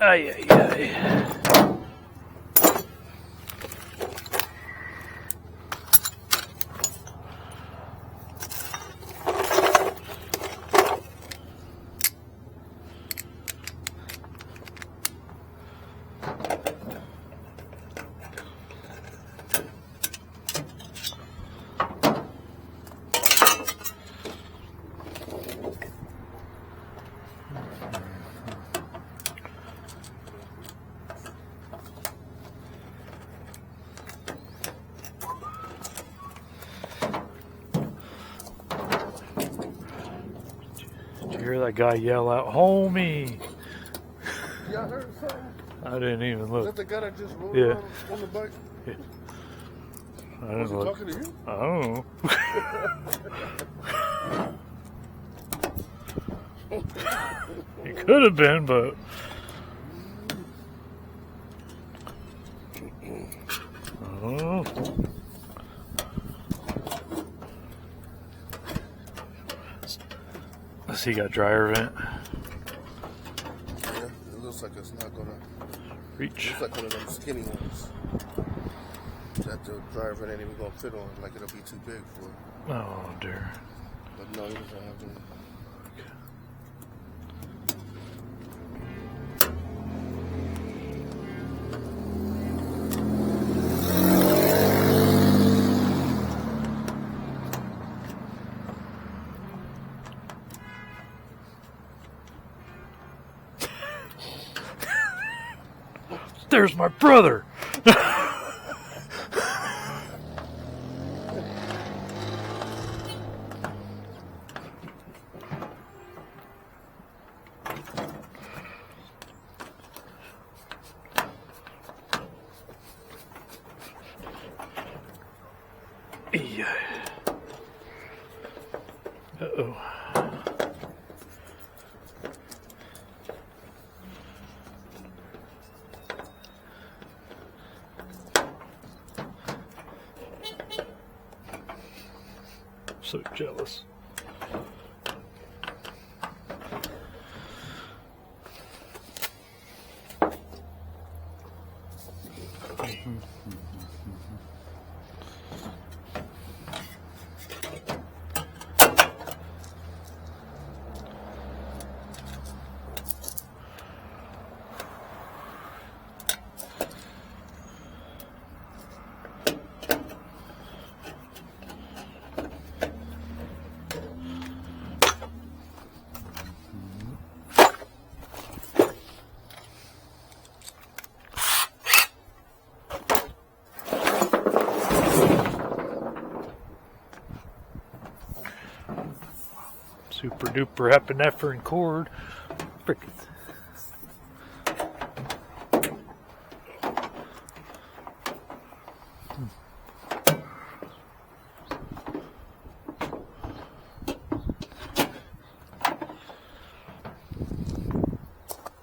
Ay, ay, ay. Did you hear that guy yell out, "Homie"? Yeah, I heard something. I didn't even look. Is that the guy that just rolled Yeah. on the bike? Yeah. I Was didn't he look. talking to you? I don't know. It could have been, but oh. Let's see, got dryer vent. Yeah, it looks like it's not gonna Reach. looks like one of them skinny ones that the driver ain't even gonna fit on, like it'll be too big for it. Oh dear. But no, he doesn't have any. There's my brother. Yeah. Uh-oh. So jealous. Super duper epinephrine cord. Frickin'.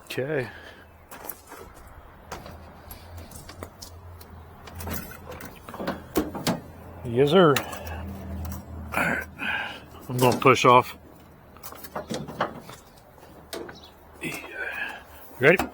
Okay. Yes, sir. Alright. I'm going to push off. Ready? Yep.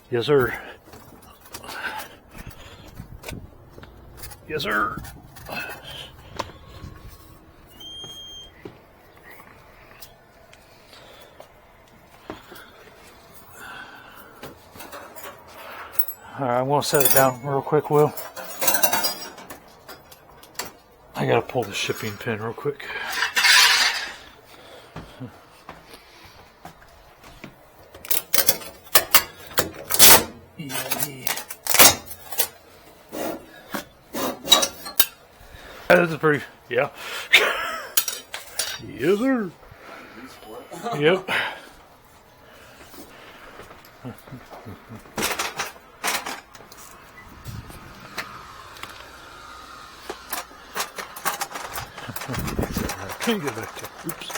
Yes, sir. Yes, sir. Alright, I'm going to set it down real quick, Will. I got to pull the shipping pin real quick. This is pretty, yeah. Yes, sir. Yep. Can't get back there. Oops.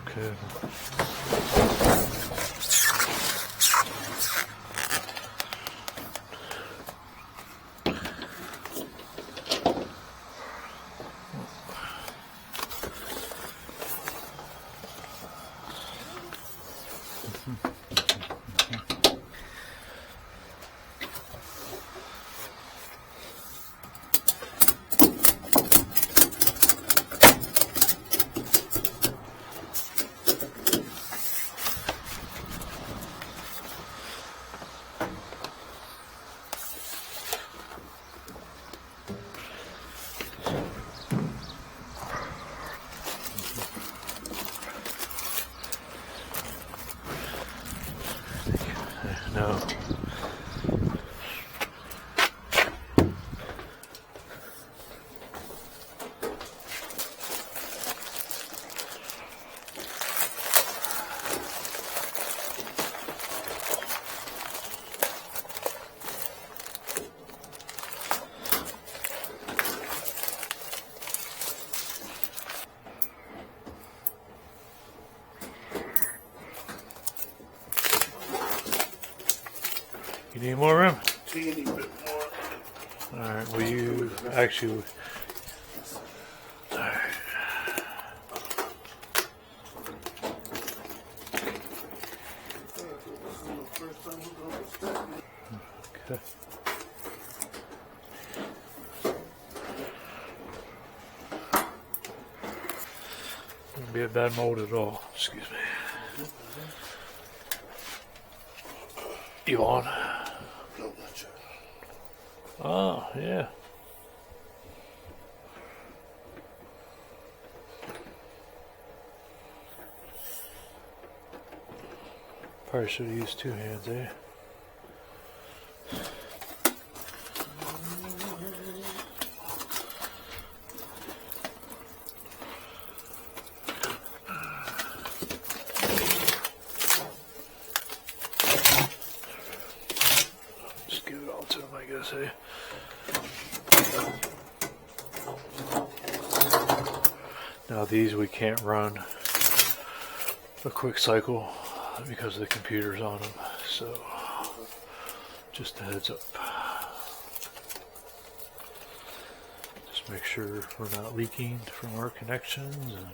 Okay. No. You need more room? Teeny bit more. Alright, well you actually... Alright. Okay. Wouldn't be a bad mold at all. Excuse me. You on? No, not yet. Oh, yeah. Probably should have used two hands, eh? Just give it all to him, I guess, eh? Now these we can't run a quick cycle because the computer's on them, so just a heads up. Just make sure we're not leaking from our connections, and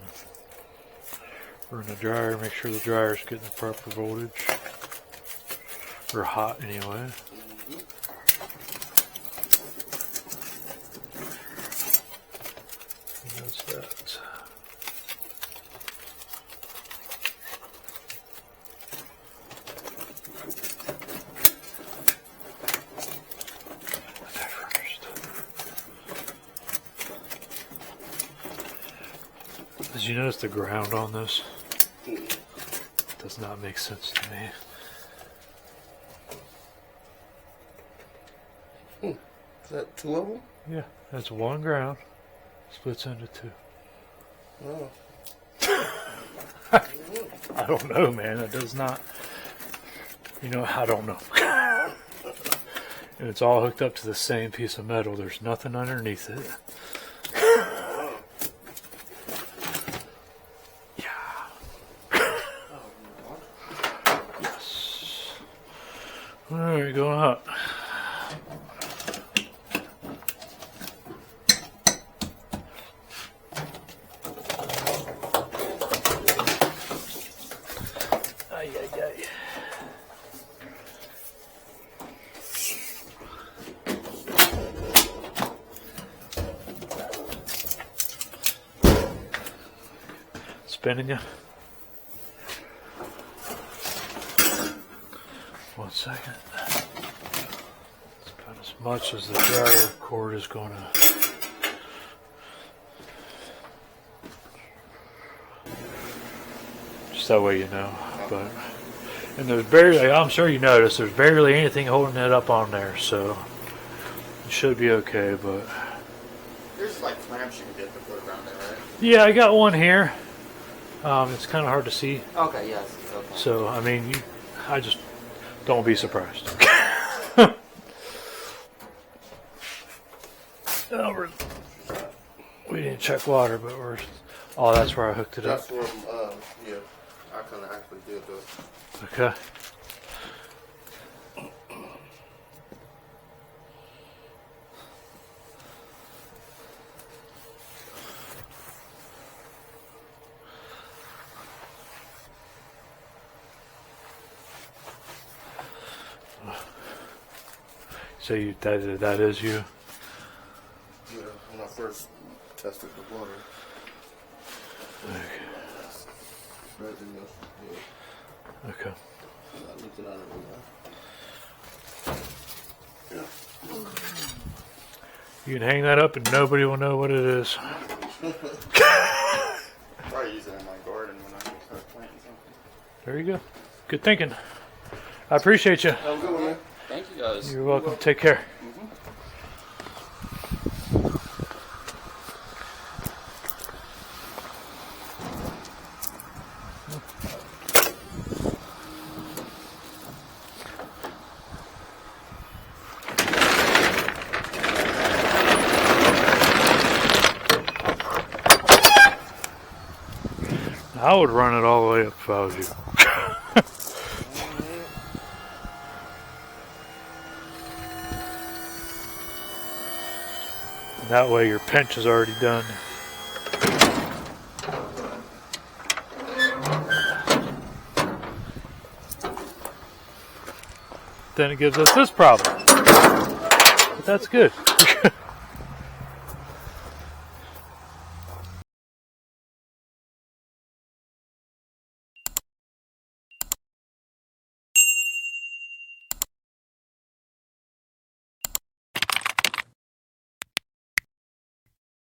we're in the dryer, make sure the dryer's getting the proper voltage, or hot anyway. And that's that. Did you notice the ground on this? Does not make sense to me. Is that two of them? Yeah, that's one ground, splits into two. Oh. I don't know, man. It does not. You know, I don't know. And it's all hooked up to the same piece of metal. There's nothing underneath it. Yes. Alright, going hot. Ay, ay, ay. Spinning you? 1 second. It's about as much as the dryer cord is going to. Just just that way you know. But and there's barely, I'm sure you noticed, there's barely anything holding it up on there, so it should be okay. But There's like clamps you can get to put around there, right? yeah, I got one here. It's kind of hard to see. Okay, yes. Okay. So I mean, I just don't be surprised. Oh, we didn't check water, but we're. Oh, that's where I hooked it up. That's where, yeah, I kind of actually did that. Okay. So that is you. Yeah, when I first tested the water. Okay. Everything else, yeah. Okay. I looked it out of it. Yeah. You can hang that up and nobody will know what it is. Probably use it in my garden when I start planting something. There you go. Good thinking. I appreciate you. Have a good one, man. Thank you guys. You're welcome. Take care. I would run it all the way up if I was you. That way your pinch is already done. Then it gives us this problem. But that's good.